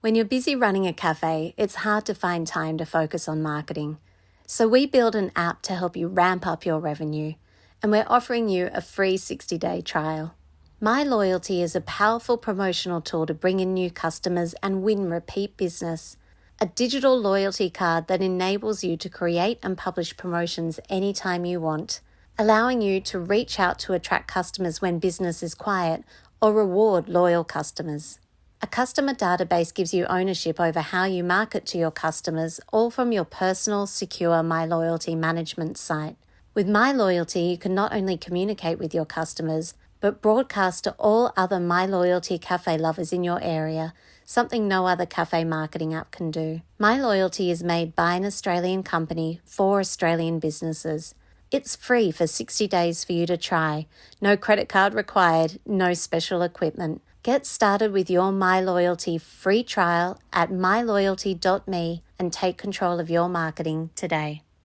When you're busy running a cafe, it's hard to find time to focus on marketing. So we build an app to help you ramp up your revenue, and we're offering you a free 60-day trial. MyLoyalty is a powerful promotional tool to bring in new customers and win repeat business. A digital loyalty card that enables you to create and publish promotions anytime you want, allowing you to reach out to attract customers when business is quiet or reward loyal customers. A customer database gives you ownership over how you market to your customers, all from your personal, secure MyLoyalty management site. With MyLoyalty, you can not only communicate with your customers, but broadcast to all other MyLoyalty cafe lovers in your area, something no other cafe marketing app can do. MyLoyalty is made by an Australian company for Australian businesses. It's free for 60 days for you to try. No credit card required, no special equipment. Get started with your MyLoyalty free trial at myloyalty.me and take control of your marketing today.